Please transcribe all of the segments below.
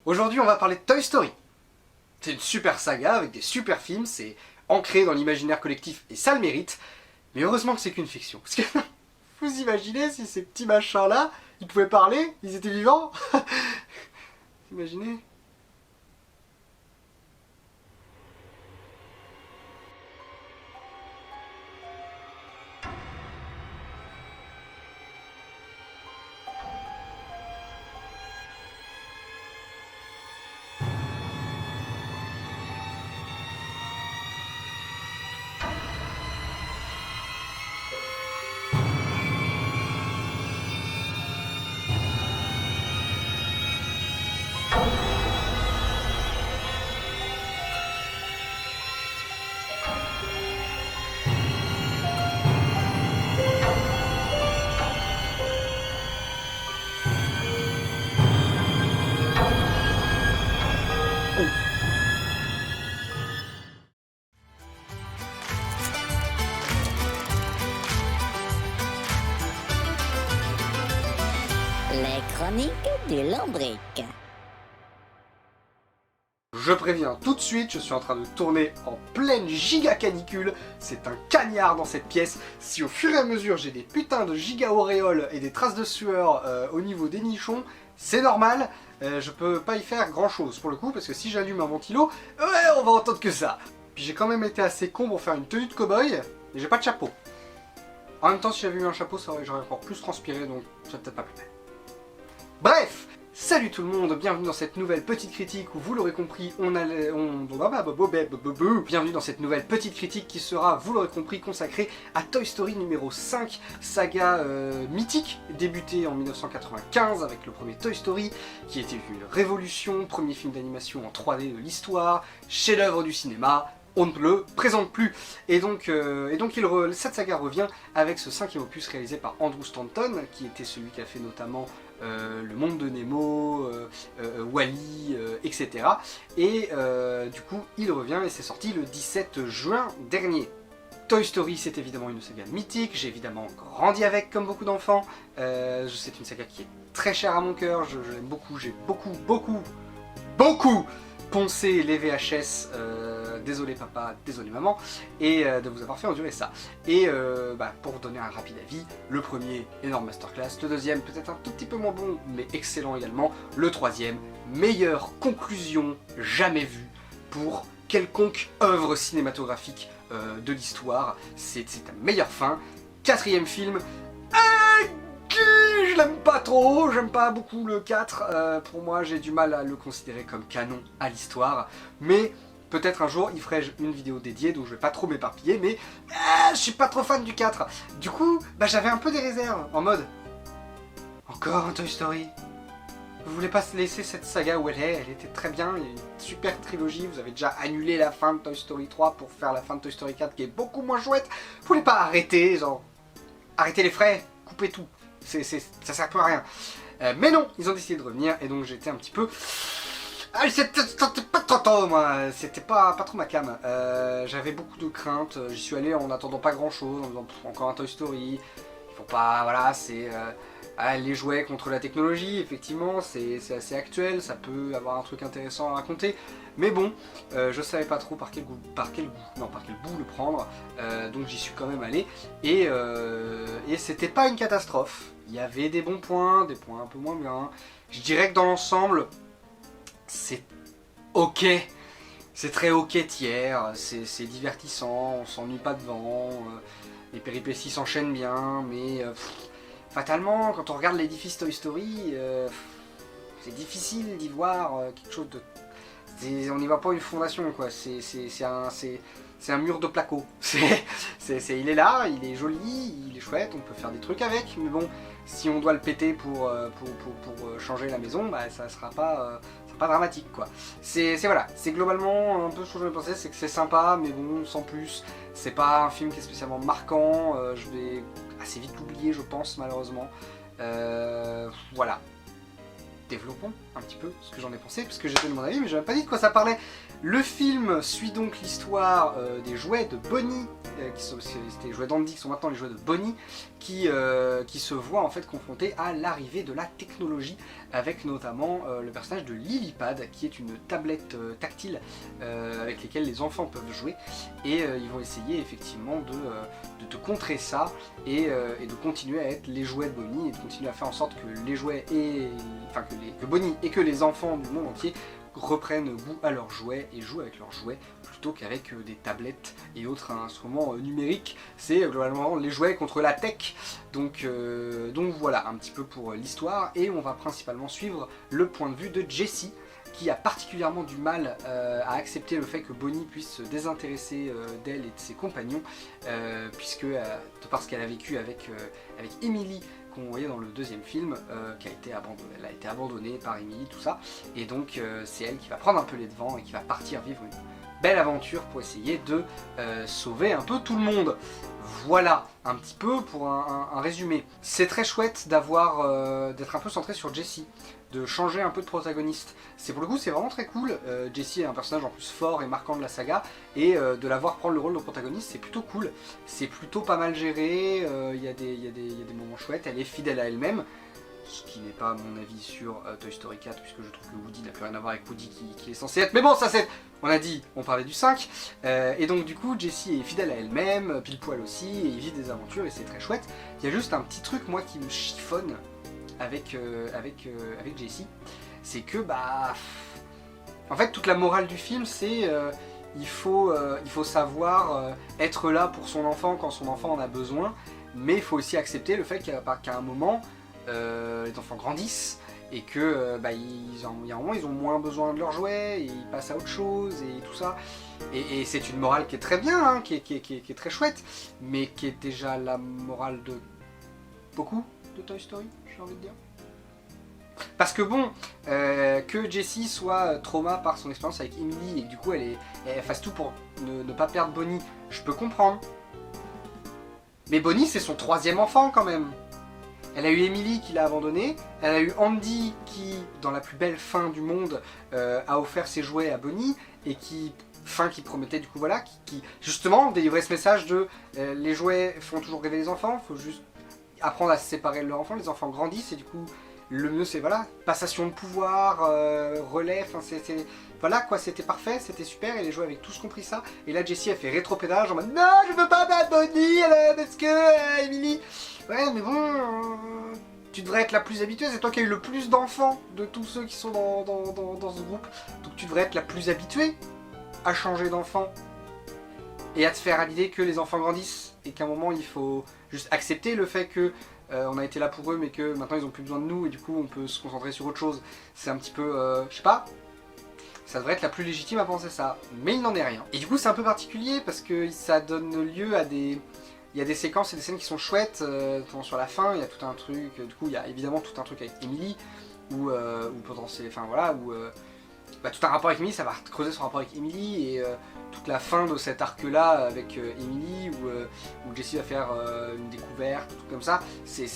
Aujourd'hui on va parler de Toy Story. C'est une super saga avec des super films, c'est ancré dans l'imaginaire collectif et ça le mérite. Mais heureusement que c'est qu'une fiction. Parce que vous imaginez si ces petits machins là, ils pouvaient parler, ils étaient vivants. Imaginez. Les chroniques du lombric. Je préviens tout de suite, je suis en train de tourner en pleine giga canicule, c'est un cagnard dans cette pièce. Si au fur et à mesure j'ai des putains de giga auréoles et des traces de sueur au niveau des nichons, c'est normal, je peux pas y faire grand chose pour le coup, parce que si j'allume un ventilo, ouais, on va entendre que ça. Puis j'ai quand même été assez con pour faire une tenue de cow-boy, et j'ai pas de chapeau. En même temps, si j'avais eu un chapeau, j'aurais encore plus transpiré, donc ça peut-être pas plus mal. Bref, salut tout le monde, bienvenue dans cette nouvelle petite critique où vous l'aurez compris, bienvenue dans cette nouvelle petite critique qui sera, vous l'aurez compris, consacrée à Toy Story numéro 5, saga mythique, débutée en 1995 avec le premier Toy Story, qui était une révolution, premier film d'animation en 3D de l'histoire, chef-d'œuvre du cinéma. On ne le présente plus. Et donc cette saga revient avec ce 5e opus réalisé par Andrew Stanton, qui était celui qui a fait notamment Le Monde de Nemo, Wall-E, etc. Et du coup, il revient et c'est sorti le 17 juin dernier. Toy Story, c'est évidemment une saga mythique, j'ai évidemment grandi avec comme beaucoup d'enfants. C'est une saga qui est très chère à mon cœur, je l'aime beaucoup, j'ai beaucoup poncer les VHS, désolé papa, désolé maman, et de vous avoir fait endurer ça. Et pour vous donner un rapide avis, le premier, énorme masterclass, le deuxième, peut-être un tout petit peu moins bon, mais excellent également, le troisième, meilleure conclusion jamais vue pour quelconque œuvre cinématographique de l'histoire, c'est la meilleure fin. Quatrième film, je l'aime pas trop, j'aime pas beaucoup le 4, pour moi j'ai du mal à le considérer comme canon à l'histoire, mais peut-être un jour il ferait une vidéo dédiée donc je vais pas trop m'éparpiller, mais je suis pas trop fan du 4. Du coup, j'avais un peu des réserves, en mode, encore un Toy Story. Vous voulez pas se laisser cette saga où elle était très bien, il y a une super trilogie, vous avez déjà annulé la fin de Toy Story 3 pour faire la fin de Toy Story 4 qui est beaucoup moins chouette, vous voulez pas arrêter, genre, arrêtez les frais, coupez tout. Ça sert plus à rien. Mais non, ils ont décidé de revenir et donc j'étais un petit peu... c'était pas trop moi, c'était pas trop ma cam. J'avais beaucoup de craintes, j'y suis allé en attendant pas grand chose, en disant encore un Toy Story, il faut pas, voilà, c'est... les jouets contre la technologie, effectivement, c'est assez actuel, ça peut avoir un truc intéressant à raconter, mais bon, je savais pas trop par quel bout le prendre, donc j'y suis quand même allé, et c'était pas une catastrophe. Il y avait des bons points, des points un peu moins bien. Je dirais que dans l'ensemble, c'est ok, c'est très ok tiers, c'est divertissant, on s'ennuie pas devant, les péripéties s'enchaînent bien, mais... fatalement, quand on regarde l'édifice Toy Story, c'est difficile d'y voir quelque chose de... On n'y voit pas une fondation, quoi. C'est un mur de placo. Il est là, il est joli, il est chouette, on peut faire des trucs avec, mais bon, si on doit le péter pour changer la maison, ça sera pas dramatique, quoi. Voilà, c'est globalement un peu ce que je me pensais, c'est que c'est sympa, mais bon, sans plus. C'est pas un film qui est spécialement marquant, je vais assez vite l'oublier, je pense, malheureusement. Voilà. développons un petit peu ce que j'en ai pensé, parce que j'ai donné mon avis, mais j'ai même pas dit de quoi ça parlait. Le film suit donc l'histoire des jouets de Bonnie, c'était les jouets d'Andy qui sont maintenant les jouets de Bonnie, qui se voient en fait confrontés à l'arrivée de la technologie, avec notamment le personnage de Lilypad, qui est une tablette tactile avec lesquelles les enfants peuvent jouer, et ils vont essayer effectivement de contrer ça, et de continuer à être les jouets de Bonnie, et de continuer à faire en sorte que les jouets que Bonnie et que les enfants du monde entier reprennent goût à leurs jouets et jouent avec leurs jouets plutôt qu'avec des tablettes et autres instruments numériques. C'est globalement les jouets contre la tech. Donc voilà un petit peu pour l'histoire, et on va principalement suivre le point de vue de Jessie, qui a particulièrement du mal à accepter le fait que Bonnie puisse se désintéresser d'elle et de ses compagnons, puisque de par ce qu'elle a vécu avec Emily, qu'on voyait dans le deuxième film, elle a été abandonnée par Emily, tout ça, et donc c'est elle qui va prendre un peu les devants et qui va partir vivre une belle aventure pour essayer de sauver un peu tout le monde. Voilà un petit peu pour un résumé. C'est très chouette d'être un peu centré sur Jessie, de changer un peu de protagoniste. Pour le coup c'est vraiment très cool. Jessie est un personnage en plus fort et marquant de la saga, et de la voir prendre le rôle de protagoniste, c'est plutôt cool. C'est plutôt pas mal géré, il y a des moments chouettes, elle est fidèle à elle-même. Ce qui n'est pas mon avis sur Toy Story 4, puisque je trouve que Woody n'a plus rien à voir avec Woody qui est censé être. Mais bon, ça c'est... On a dit, on parlait du 5. Et donc du coup, Jessie est fidèle à elle-même, pile poil aussi, et ils vivent des aventures, et c'est très chouette. Il y a juste un petit truc, moi, qui me chiffonne avec Jessie. C'est que, en fait, toute la morale du film, c'est... il faut savoir être là pour son enfant quand son enfant en a besoin, mais il faut aussi accepter le fait qu'à un moment... les enfants grandissent et que il y a un moment ils ont moins besoin de leurs jouets et ils passent à autre chose et tout ça, et c'est une morale qui est très bien, hein, qui est très chouette, mais qui est déjà la morale de beaucoup de Toy Story, j'ai envie de dire. Parce que bon, que Jessie soit trauma par son expérience avec Emily et que du coup elle fasse tout pour ne pas perdre Bonnie, je peux comprendre. Mais Bonnie c'est son 3e enfant quand même. Elle a eu Emily qui l'a abandonnée, elle a eu Andy qui, dans la plus belle fin du monde, a offert ses jouets à Bonnie, et qui promettait du coup voilà, qui justement délivrait ce message de les jouets font toujours rêver les enfants, il faut juste apprendre à se séparer de leurs enfants, les enfants grandissent et du coup le mieux c'est voilà, passation de pouvoir, relais, voilà quoi, c'était parfait, c'était super, et les jouets avaient tous compris ça, et là Jessie a fait rétropédage en mode non je veux pas battre Bonnie parce que Emily... Ouais mais bon, tu devrais être la plus habituée, c'est toi qui as eu le plus d'enfants de tous ceux qui sont dans ce groupe, donc tu devrais être la plus habituée à changer d'enfant et à te faire à l'idée que les enfants grandissent et qu'à un moment il faut juste accepter le fait que on a été là pour eux mais que maintenant ils ont plus besoin de nous et du coup on peut se concentrer sur autre chose. C'est un petit peu, je sais pas, ça devrait être la plus légitime à penser ça, mais il n'en est rien. Et du coup c'est un peu particulier parce que ça donne lieu à des... Il y a des séquences et des scènes qui sont chouettes, sur la fin, il y a tout un truc, du coup il y a évidemment tout un truc avec Emily, où potentiellement, enfin voilà, où tout un rapport avec Emily, ça va creuser son rapport avec Emily, et toute la fin de cet arc-là avec Emily, où Jessie va faire une découverte, tout comme ça, c'est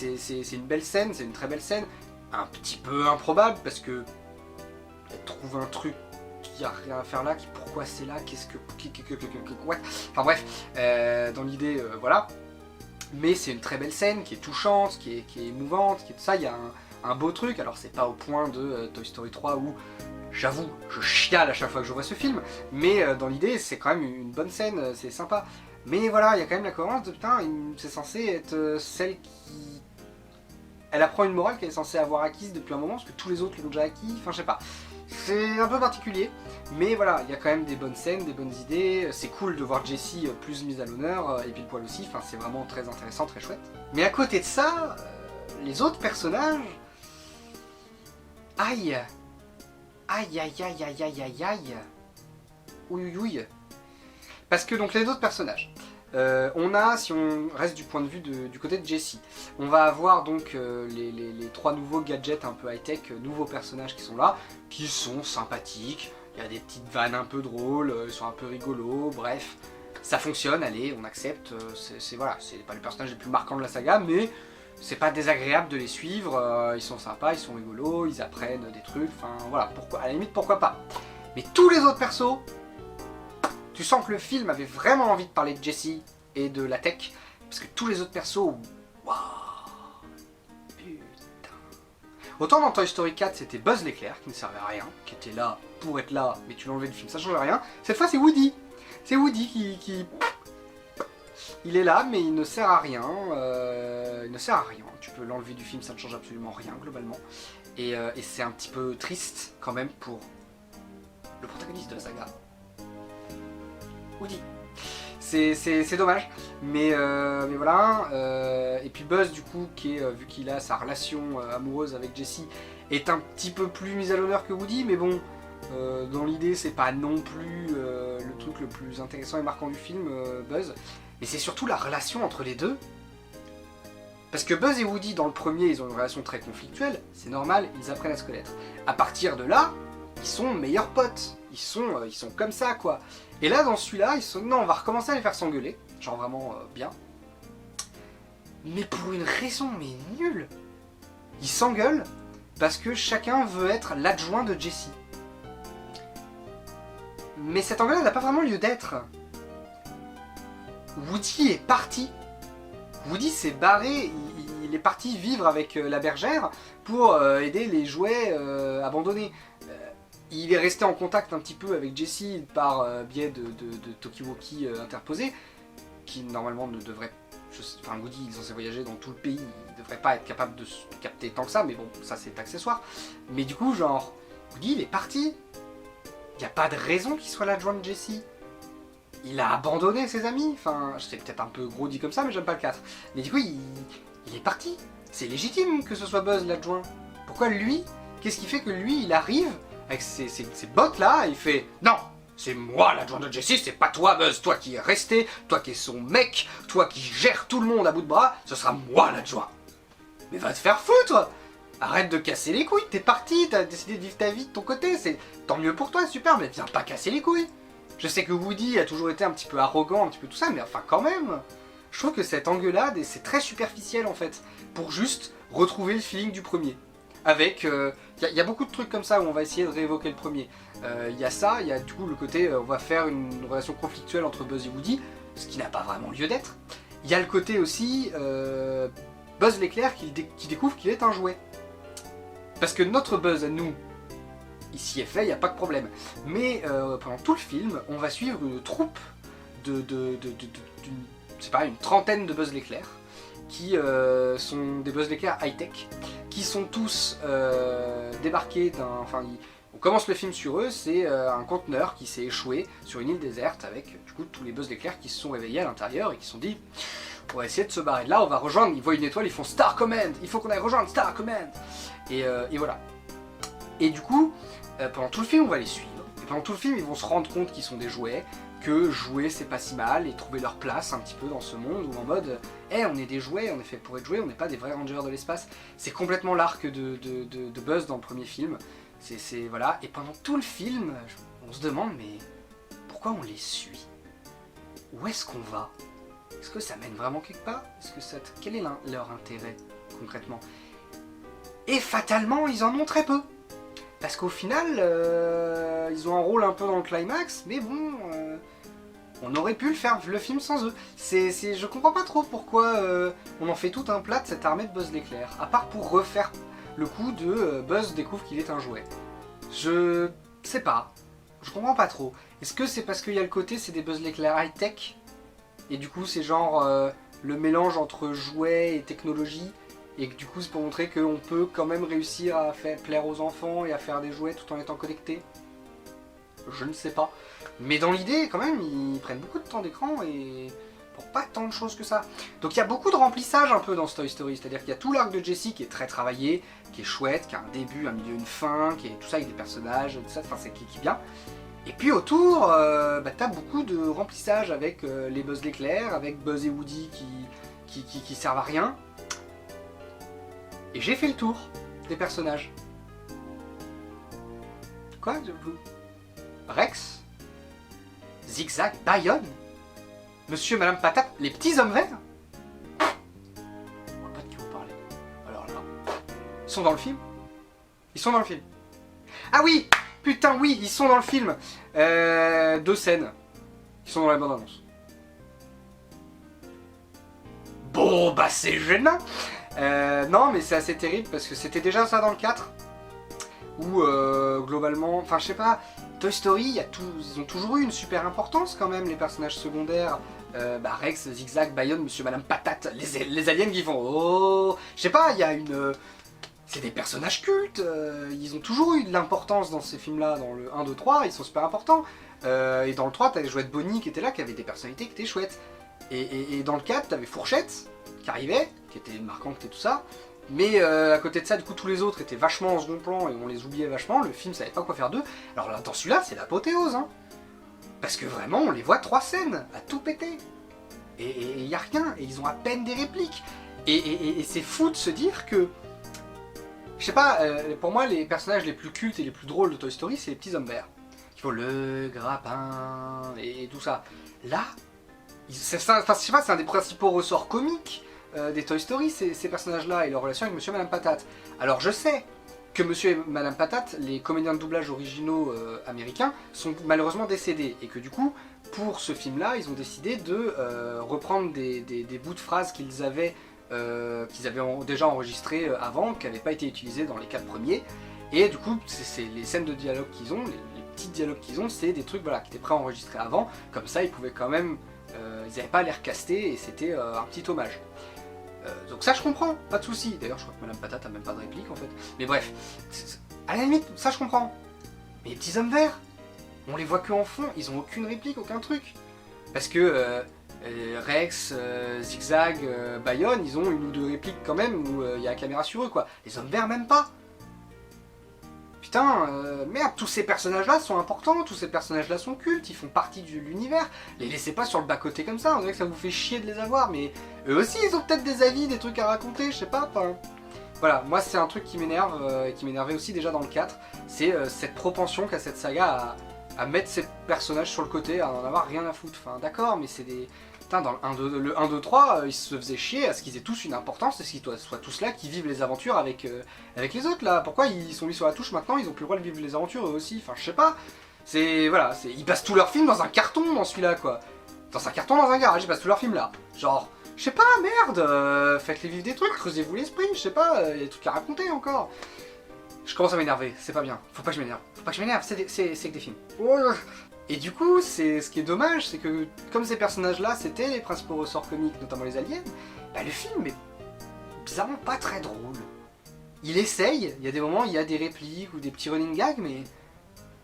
une belle scène, c'est une très belle scène, un petit peu improbable, parce que elle trouve un truc il n'y a rien à faire là, pourquoi c'est là, qu'est-ce que... What. Enfin bref, dans l'idée, voilà. Mais c'est une très belle scène, qui est touchante, qui est émouvante, qui est tout ça, il y a un beau truc, alors c'est pas au point de Toy Story 3 où, j'avoue, je chiale à chaque fois que je vois ce film, mais dans l'idée, c'est quand même une bonne scène, c'est sympa. Mais voilà, il y a quand même la cohérence de putain, c'est censé être celle qui... Elle apprend une morale qu'elle est censée avoir acquise depuis un moment, parce que tous les autres l'ont déjà acquis, enfin je sais pas. C'est un peu particulier, mais voilà, il y a quand même des bonnes scènes, des bonnes idées, c'est cool de voir Jessie plus mise à l'honneur, et puis le poil aussi, enfin c'est vraiment très intéressant, très chouette. Mais à côté de ça, les autres personnages... Aïe. Aïe aïe aïe aïe aïe aïe aïe. Oui oui oui. Parce que donc les autres personnages... on a, si on reste du point de vue du côté de Jessie, on va avoir donc les 3 nouveaux gadgets un peu high-tech, nouveaux personnages qui sont là, qui sont sympathiques, il y a des petites vannes un peu drôles, ils sont un peu rigolos, bref, ça fonctionne, allez, on accepte, voilà, c'est pas le personnage le plus marquant de la saga, mais c'est pas désagréable de les suivre, ils sont sympas, ils sont rigolos, ils apprennent des trucs, enfin voilà, pourquoi, à la limite pourquoi pas. Mais tous les autres persos, tu sens que le film avait vraiment envie de parler de Jessie et de la tech, parce que tous les autres persos, waouh, putain. Autant dans Toy Story 4 c'était Buzz l'éclair qui ne servait à rien, qui était là pour être là, mais tu l'enlevais du film, ça change rien. Cette fois c'est Woody. C'est Woody qui... Il est là mais il ne sert à rien, il ne sert à rien. Tu peux l'enlever du film, ça ne change absolument rien globalement. Et c'est un petit peu triste quand même pour le protagoniste de la saga. Woody. C'est dommage, mais voilà. Et puis Buzz du coup, qui est, vu qu'il a sa relation amoureuse avec Jessie, est un petit peu plus mis à l'honneur que Woody, mais bon, dans l'idée c'est pas non plus le truc le plus intéressant et marquant du film, Buzz. Mais c'est surtout la relation entre les deux. Parce que Buzz et Woody dans le premier ils ont une relation très conflictuelle, c'est normal, ils apprennent à se connaître. À partir de là, ils sont meilleurs potes, ils sont comme ça quoi. Et là dans celui-là, ils sont non, on va recommencer à les faire s'engueuler, genre vraiment bien. Mais pour une raison mais nulle. Ils s'engueulent parce que chacun veut être l'adjoint de Jessie. Mais cette engueulade n'a pas vraiment lieu d'être. Woody est parti. Woody s'est barré, il est parti vivre avec la bergère pour aider les jouets abandonnés. Il est resté en contact un petit peu avec Jessie par biais de Talkie-Walkie interposé, qui normalement ne devrait... Enfin Woody il est censé voyager dans tout le pays, il devrait pas être capable de capter tant que ça, mais bon, ça c'est accessoire. Mais du coup, genre, Woody il est parti. Il n'y a pas de raison qu'il soit l'adjoint de Jessie. Il a abandonné ses amis, enfin, c'est peut-être un peu gros dit comme ça, mais j'aime pas le 4. Mais du coup, il est parti. C'est légitime que ce soit Buzz l'adjoint. Pourquoi lui? Qu'est-ce qui fait que lui, il arrive avec ses bottes là, et il fait « Non, c'est moi l'adjoint de Jessie, c'est pas toi Buzz, toi qui es resté, toi qui es son mec, toi qui gères tout le monde à bout de bras, ce sera moi l'adjoint. » Mais va te faire foutre! Arrête de casser les couilles, t'es parti, t'as décidé de vivre ta vie de ton côté, c'est tant mieux pour toi, super, mais viens pas casser les couilles. Je sais que Woody a toujours été un petit peu arrogant, un petit peu tout ça, mais enfin quand même. Je trouve que cette engueulade, c'est très superficiel en fait, pour juste retrouver le feeling du premier. Avec, y a beaucoup de trucs comme ça où on va essayer de réévoquer le premier. Il y a ça, il y a du coup le côté, on va faire une relation conflictuelle entre Buzz et Woody, ce qui n'a pas vraiment lieu d'être. Il y a le côté aussi, Buzz l'éclair qui découvre qu'il est un jouet. Parce que notre Buzz à nous, il s'y est fait, il n'y a pas de problème. Mais pendant tout le film, on va suivre une troupe c'est pas une trentaine de Buzz l'éclair, qui sont des Buzz l'éclair high-tech, qui sont tous débarqués d'un... Enfin, on commence le film sur eux, c'est un conteneur qui s'est échoué sur une île déserte avec du coup tous les Buzz l'éclair qui se sont réveillés à l'intérieur et qui se sont dit on va essayer de se barrer de là, on va rejoindre, ils voient une étoile, ils font Star Command, il faut qu'on aille rejoindre Star Command. Et voilà. Et du coup, pendant tout le film, on va les suivre. Et pendant tout le film, ils vont se rendre compte qu'ils sont des jouets, que jouer c'est pas si mal, et trouver leur place un petit peu dans ce monde, où en mode, on est des jouets, on est fait pour être joués, on n'est pas des vrais rangers de l'espace. C'est complètement l'arc de Buzz dans le premier film. Voilà. Et pendant tout le film, on se demande, mais pourquoi on les suit? Où est-ce qu'on va? Est-ce que ça mène vraiment quelque part? Quel est leur intérêt, concrètement? Et fatalement, ils en ont très peu. Parce qu'au final, ils ont un rôle un peu dans le climax, mais bon, on aurait pu le film sans eux. Je comprends pas trop pourquoi on en fait tout un plat de cette armée de Buzz l'éclair, à part pour refaire le coup de Buzz découvre qu'il est un jouet. Je sais pas, je comprends pas trop. Est-ce que c'est parce qu'il y a le côté, c'est des Buzz l'éclair high-tech, et du coup c'est genre le mélange entre jouets et technologie, et que du coup c'est pour montrer qu'on peut quand même réussir à faire plaire aux enfants et à faire des jouets tout en étant connectés? Je ne sais pas. Mais dans l'idée, quand même, ils prennent beaucoup de temps d'écran et pour pas tant de choses que ça. Donc il y a beaucoup de remplissage un peu dans ce Toy Story, c'est-à-dire qu'il y a tout l'arc de Jessie qui est très travaillé, qui est chouette, qui a un début, un milieu, une fin, qui est tout ça avec des personnages, tout ça, enfin c'est qui est bien. Et puis autour, t'as beaucoup de remplissage avec les Buzz l'éclair, avec Buzz et Woody qui servent à rien. Et j'ai fait le tour des personnages. Quoi? Rex? Zigzag? Bayonne? Monsieur, Madame Patate? Les petits hommes verts? Je vois pas de qui vous parlez. Ils sont dans le film. Ils sont dans le film. Ah oui, putain oui, ils sont dans le film. 2 scènes. Ils sont dans la bande-annonce. Bon, bah c'est gênant. Non, mais c'est assez terrible parce que c'était déjà ça dans le 4. Où globalement, enfin je sais pas, Toy Story, ils ont toujours eu une super importance quand même, les personnages secondaires. Rex, Zigzag, Bayonne, Monsieur Madame Patate, les aliens qui font oh, je sais pas, il y a une... C'est des personnages cultes, ils ont toujours eu de l'importance dans ces films-là, dans le 1, 2, 3, ils sont super importants. Et dans le 3, t'avais Jouette Bonnie qui était là, qui avait des personnalités qui étaient chouettes. Et dans le 4, t'avais Fourchette qui arrivait, qui était marquante et tout ça. Mais à côté de ça, du coup, tous les autres étaient vachement en second plan et on les oubliait vachement. Le film savait pas quoi faire d'eux. Alors là, dans celui-là, c'est l'apothéose, hein. Parce que vraiment, on les voit 3 scènes à tout péter. Et il y a rien. Et ils ont à peine des répliques. Et c'est fou de se dire que... Je sais pas, pour moi, les personnages les plus cultes et les plus drôles de Toy Story, c'est les petits hommes verts. Qui font le grappin et tout ça. Là, je sais pas, c'est un des principaux ressorts comiques des Toy Story, ces personnages-là et leur relation avec Monsieur et Madame Patate. Alors je sais que Monsieur et Madame Patate, les comédiens de doublage originaux américains, sont malheureusement décédés. Et que du coup, pour ce film-là, ils ont décidé de reprendre des bouts de phrases qu'ils avaient déjà enregistrés avant, qui n'avaient pas été utilisés dans les 4 premiers. Et du coup, c'est les scènes de dialogue qu'ils ont, les petits dialogues qu'ils ont, c'est des trucs voilà, qui étaient préenregistrés avant. Comme ça, ils pouvaient quand même... ils n'avaient pas à les recaster et c'était un petit hommage. Donc ça je comprends, pas de soucis. D'ailleurs je crois que Madame Patate a même pas de réplique en fait. Mais bref, à la limite, ça je comprends. Mais les petits hommes verts, on les voit que en fond, ils ont aucune réplique, aucun truc. Parce que Rex, Zigzag, Bayonne, ils ont 1 ou 2 répliques quand même où il y a la caméra sur eux quoi. Les hommes verts même pas. Putain, merde, tous ces personnages-là sont importants, tous ces personnages-là sont cultes, ils font partie de l'univers. Les laissez pas sur le bas-côté comme ça, on dirait que ça vous fait chier de les avoir, mais eux aussi ils ont peut-être des avis, des trucs à raconter, je sais pas. Enfin, voilà, moi c'est un truc qui m'énerve, et qui m'énervait aussi déjà dans le 4, c'est cette propension qu'a cette saga à mettre ces personnages sur le côté, à en avoir rien à foutre. Enfin d'accord, mais c'est des... Putain, dans le 1, 2, 3, ils se faisaient chier à ce qu'ils aient tous une importance, et qu'ils soient tous là, qui vivent les aventures avec les autres là. Pourquoi ils sont mis sur la touche maintenant, ils ont plus le droit de vivre les aventures eux aussi, enfin je sais pas. C'est... Voilà, ils passent tous leurs films dans un carton dans celui-là quoi. Dans un carton dans un garage, ils passent tous leurs films là. Genre, je sais pas, merde, faites-les vivre des trucs, creusez-vous l'esprit, je sais pas, il y a des trucs à raconter encore. Je commence à m'énerver, c'est pas bien, faut pas que je m'énerve, c'est que des films. Et du coup, ce qui est dommage, c'est que comme ces personnages-là, c'était les principaux ressorts comiques, notamment les aliens, bah le film est bizarrement pas très drôle. Il essaye, il y a des moments, il y a des répliques ou des petits running gags, mais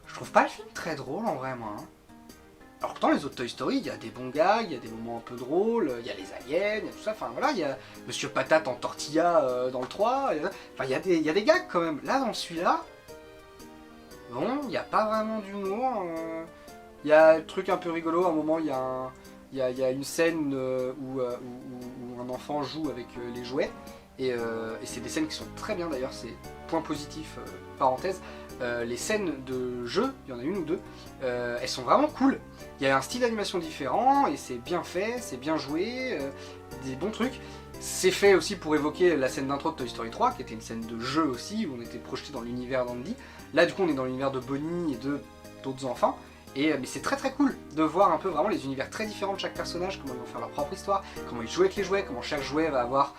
je trouve pas le film très drôle en vrai, moi. Alors pourtant, les autres Toy Story, il y a des bons gags, il y a des moments un peu drôles, il y a les aliens, il y a tout ça, enfin voilà, il y a Monsieur Patate en tortilla dans le 3, enfin il y a des gags quand même. Là, dans celui-là, bon, il n'y a pas vraiment d'humour. Il y a un truc un peu rigolo, à un moment il y a une scène où un enfant joue avec les jouets, et c'est des scènes qui sont très bien d'ailleurs, c'est point positif, parenthèse. Les scènes de jeu, il y en a 1 ou 2, elles sont vraiment cool. Il y a un style d'animation différent, et c'est bien fait, c'est bien joué, des bons trucs. C'est fait aussi pour évoquer la scène d'intro de Toy Story 3, qui était une scène de jeu aussi, où on était projeté dans l'univers d'Andy. Là du coup on est dans l'univers de Bonnie et d'autres enfants. Mais c'est très très cool de voir un peu vraiment les univers très différents de chaque personnage, comment ils vont faire leur propre histoire, comment ils jouent avec les jouets, comment chaque jouet va avoir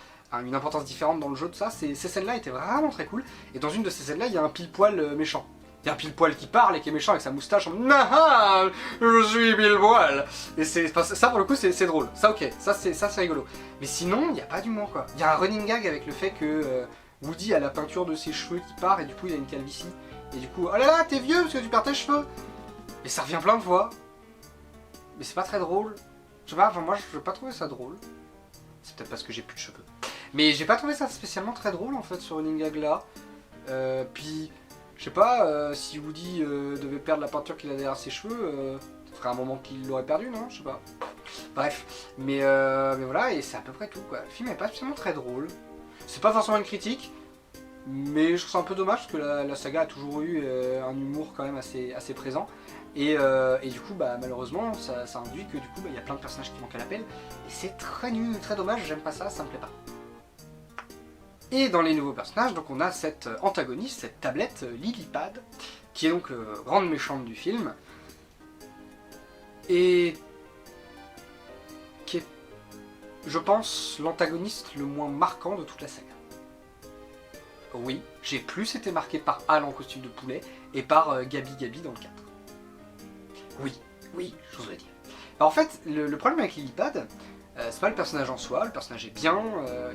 une importance différente dans le jeu, tout ça. Ces scènes-là étaient vraiment très cool. Et dans une de ces scènes-là, il y a un pile-poil méchant. Il y a un pile-poil qui parle et qui est méchant avec sa moustache en mode ah, je suis pile-poil. Et ça pour le coup c'est drôle. Ça ok, ça c'est rigolo. Mais sinon, il n'y a pas d'humour quoi. Il y a un running gag avec le fait que Woody a la peinture de ses cheveux qui part et du coup il a une calvitie. Et du coup, oh là là, t'es vieux parce que tu perds tes cheveux. Et ça revient plein de fois. Mais c'est pas très drôle. Je sais pas, enfin moi je n'ai pas trouvé ça drôle. C'est peut-être parce que j'ai plus de cheveux. Mais j'ai pas trouvé ça spécialement très drôle en fait sur running gag là. Puis, je sais pas, si Woody devait perdre la peinture qu'il a derrière ses cheveux, ça ferait un moment qu'il l'aurait perdu, non? Je sais pas. Bref, mais voilà, et c'est à peu près tout quoi. Le film est pas spécialement très drôle. C'est pas forcément une critique, mais je trouve ça un peu dommage parce que la saga a toujours eu un humour quand même assez présent. Et du coup, bah, malheureusement, ça induit que du coup, il y a plein de personnages qui manquent à l'appel. Et c'est très nul, très dommage, j'aime pas ça, ça me plaît pas. Et dans les nouveaux personnages, donc on a cette antagoniste, cette tablette Lilypad, qui est donc grande méchante du film, et qui est, je pense, l'antagoniste le moins marquant de toute la saga. Oui, j'ai plus été marqué par Hal en costume de poulet et par Gabi Gabi dans le 4. Oui, j'ose le dire. Alors, en fait, le problème avec Lilypad, c'est pas le personnage en soi, le personnage est bien,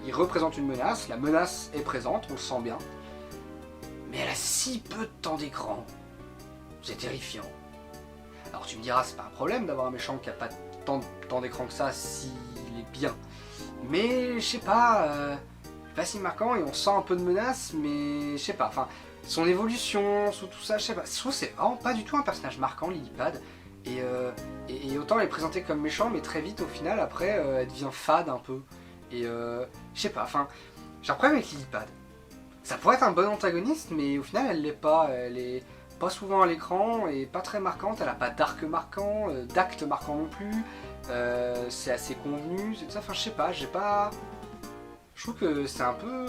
il représente une menace, la menace est présente, on le sent bien. Mais elle a si peu de temps d'écran, c'est terrifiant. Alors tu me diras, c'est pas un problème d'avoir un méchant qui a pas tant de temps d'écran que ça s'il est bien. Mais je sais pas si marquant et on sent un peu de menace, mais je sais pas, enfin, son évolution, sous tout ça, je sais pas, je trouve que c'est vraiment pas du tout un personnage marquant, Lilypad. Et autant elle est présentée comme méchant, mais très vite au final, après, elle devient fade un peu. Et je sais pas, enfin, j'ai un problème avec Lilypad. Ça pourrait être un bon antagoniste, mais au final elle l'est pas, elle est pas souvent à l'écran et pas très marquante, elle a pas d'arc marquant, d'acte marquant non plus, c'est assez convenu, c'est tout ça, enfin je sais pas, j'ai pas... Je trouve que c'est un peu...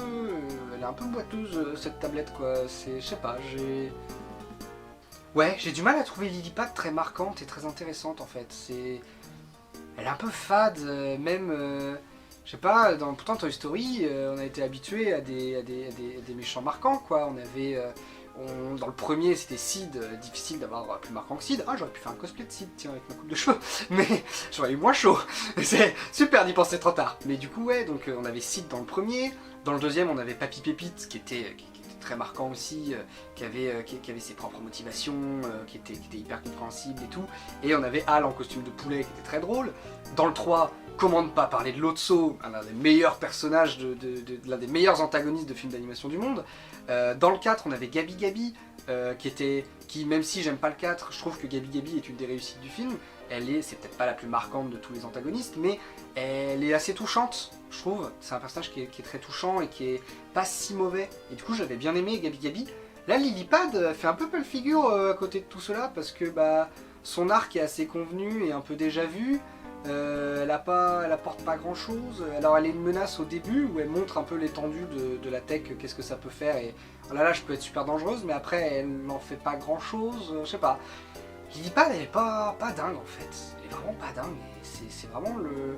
elle est un peu boiteuse cette tablette quoi, c'est... je sais pas, j'ai... Ouais, j'ai du mal à trouver Lilypad très marquante et très intéressante en fait, c'est... Elle est un peu fade, même... je sais pas, pourtant Toy Story, on a été habitué à des méchants marquants quoi, on avait... dans le premier c'était Sid, difficile d'avoir plus marquant que Sid. Ah, j'aurais pu faire un cosplay de Sid, tiens, avec ma coupe de cheveux, mais j'aurais eu moins chaud. C'est super d'y penser trop tard. Mais du coup, ouais, donc on avait Sid dans le premier. Dans le deuxième, on avait Papy Pépite qui était très marquant aussi, qui avait ses propres motivations, qui était hyper compréhensible et tout. Et on avait Hal en costume de poulet qui était très drôle. Dans le 3, comment ne pas parler de Lotso, l'un des meilleurs personnages, l'un des meilleurs antagonistes de films d'animation du monde. Dans le 4, on avait Gabi Gabi, qui même si j'aime pas le 4, je trouve que Gabi Gabi est une des réussites du film. C'est peut-être pas la plus marquante de tous les antagonistes, mais elle est assez touchante, je trouve. C'est un personnage qui est très touchant et qui est pas si mauvais. Et du coup, j'avais bien aimé Gabi Gabi. Là, Lilypad fait un peu pâle figure à côté de tout cela, parce que bah, son arc est assez convenu et un peu déjà vu. Elle apporte pas grand chose. Alors elle est une menace au début où elle montre un peu l'étendue de la tech, qu'est-ce que ça peut faire, et oh là je peux être super dangereuse, mais après elle n'en fait pas grand chose, je sais pas. Lilypad elle est pas dingue en fait, elle est vraiment pas dingue, c'est vraiment le...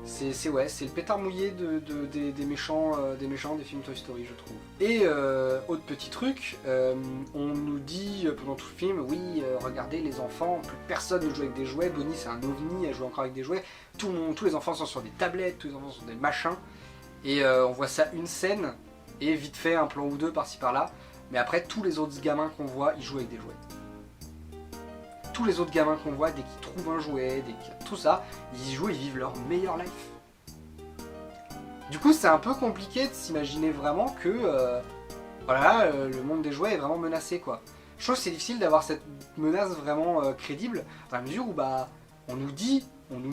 C'est le pétard mouillé des méchants des films Toy Story, je trouve. Et autre petit truc, on nous dit pendant tout le film, oui, regardez les enfants, plus personne ne joue avec des jouets, Bonnie c'est un ovni, elle joue encore avec des jouets, tous les enfants sont sur des tablettes, tous les enfants sont des machins, et on voit ça une scène, et vite fait un plan ou deux par-ci par-là, mais après tous les autres gamins qu'on voit, ils jouent avec des jouets. Tous les autres gamins qu'on voit, dès qu'ils trouvent un jouet, dès qu'il y a tout ça, ils y jouent, ils vivent leur meilleure life. Du coup, c'est un peu compliqué de s'imaginer vraiment que voilà, le monde des jouets est vraiment menacé, quoi. Je trouve que c'est difficile d'avoir cette menace vraiment crédible, dans la mesure où bah, on nous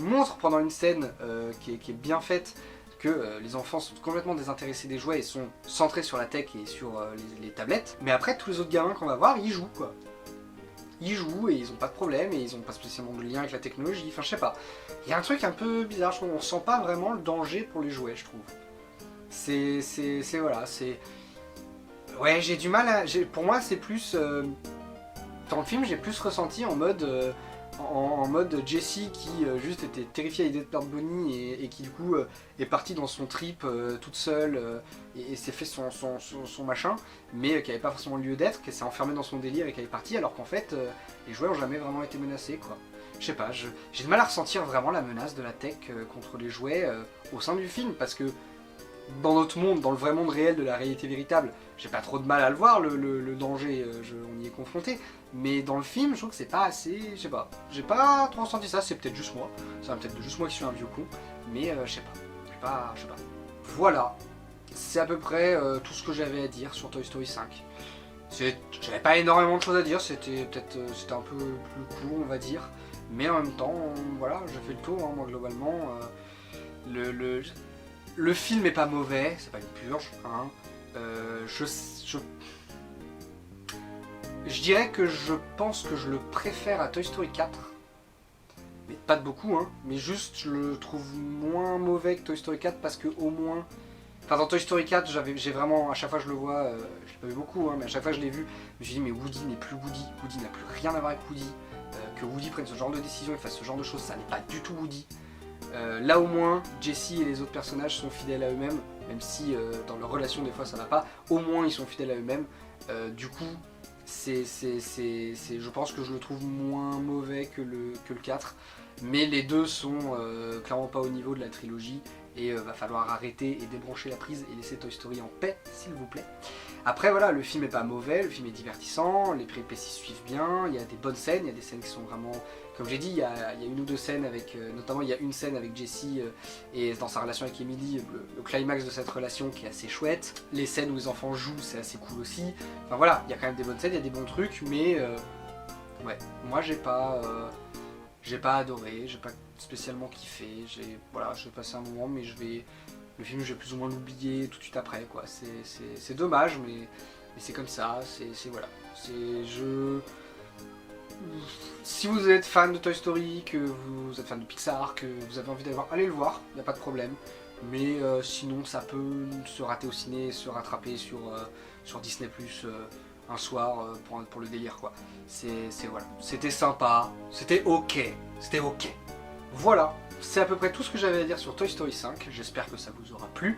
montre pendant une scène qui est bien faite, que les enfants sont complètement désintéressés des jouets et sont centrés sur la tech et sur les tablettes. Mais après, tous les autres gamins qu'on va voir, ils jouent, quoi. Ils jouent et ils ont pas de problème et ils ont pas spécialement de lien avec la technologie, enfin je sais pas. Il y a un truc un peu bizarre, je trouve, on sent pas vraiment le danger pour les jouets, je trouve. Voilà, c'est... Ouais, j'ai du mal à... Pour moi, c'est plus... Dans le film, j'ai plus ressenti en mode... En mode Jessie qui juste était terrifiée à l'idée de perdre Bonnie et qui du coup est partie dans son trip toute seule et s'est fait son machin, mais qui n'avait pas forcément lieu d'être, qui s'est enfermée dans son délire et qui est partie, alors qu'en fait les jouets n'ont jamais vraiment été menacés, quoi. Je sais pas, j'ai du mal à ressentir vraiment la menace de la tech contre les jouets au sein du film, parce que dans notre monde, dans le vrai monde réel de la réalité véritable, j'ai pas trop de mal à le voir, le danger, on y est confronté. Mais dans le film, je trouve que c'est pas assez, je sais pas. J'ai pas trop ressenti ça, c'est peut-être juste moi. C'est peut-être juste moi qui suis un vieux con. Mais je sais pas. Je sais pas. Voilà. C'est à peu près tout ce que j'avais à dire sur Toy Story 5. J'avais pas énormément de choses à dire, c'était un peu plus court, on va dire. Mais en même temps, voilà, j'ai fait le tour, hein, moi globalement. Le film est pas mauvais, c'est pas une purge, hein. Je dirais que je pense que je le préfère à Toy Story 4. Mais pas de beaucoup, hein. Mais juste, je le trouve moins mauvais que Toy Story 4 parce que au moins, Enfin, dans Toy Story 4, j'ai vraiment, à chaque fois que je le vois, je l'ai pas vu beaucoup, hein, mais à chaque fois que je l'ai vu, je me suis dit, mais Woody n'est plus Woody. Woody n'a plus rien à voir avec Woody. Que Woody prenne ce genre de décision et fasse ce genre de choses, ça n'est pas du tout Woody. Là au moins, Jessie et les autres personnages sont fidèles à eux-mêmes, même si dans leur relation des fois ça va pas, au moins ils sont fidèles à eux-mêmes. Du coup, je pense que je le trouve moins mauvais que le 4, mais les deux sont clairement pas au niveau de la trilogie, et va falloir arrêter et débrancher la prise et laisser Toy Story en paix, s'il vous plaît. Après voilà, le film est pas mauvais, le film est divertissant, les péripéties suivent bien, il y a des bonnes scènes, il y a des scènes qui sont vraiment... Comme j'ai dit, il y a une ou deux scènes avec... notamment il y a une scène avec Jessie et dans sa relation avec Emily, le climax de cette relation qui est assez chouette. Les scènes où les enfants jouent, c'est assez cool aussi. Enfin voilà, il y a quand même des bonnes scènes, il y a des bons trucs, mais... ouais, moi j'ai pas adoré, j'ai pas spécialement kiffé, voilà, j'ai passé un moment, mais le film je vais plus ou moins l'oublier tout de suite après, quoi. C'est dommage, mais c'est comme ça, voilà. Si vous êtes fan de Toy Story, que vous êtes fan de Pixar, que vous avez envie d'aller voir, allez le voir, il n'y a pas de problème. Mais sinon ça peut se rater au ciné, se rattraper sur Disney+, un soir pour le délire, quoi. Voilà. C'était sympa, c'était ok. Voilà, c'est à peu près tout ce que j'avais à dire sur Toy Story 5, j'espère que ça vous aura plu.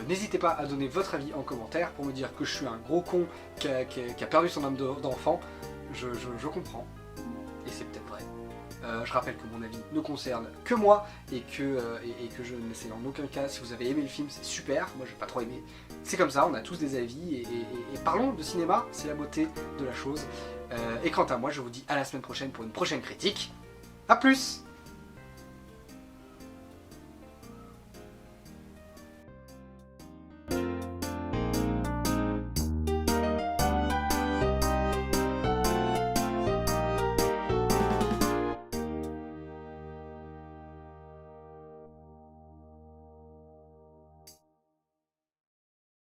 N'hésitez pas à donner votre avis en commentaire pour me dire que je suis un gros con qui a perdu son âme d'enfant. Je comprends, et c'est peut-être vrai. Je rappelle que mon avis ne concerne que moi, et que je n'essaie en aucun cas. Si vous avez aimé le film, c'est super, moi j'ai pas trop aimé. C'est comme ça, on a tous des avis, et parlons de cinéma, c'est la beauté de la chose. Et quant à moi, je vous dis à la semaine prochaine pour une prochaine critique. A plus!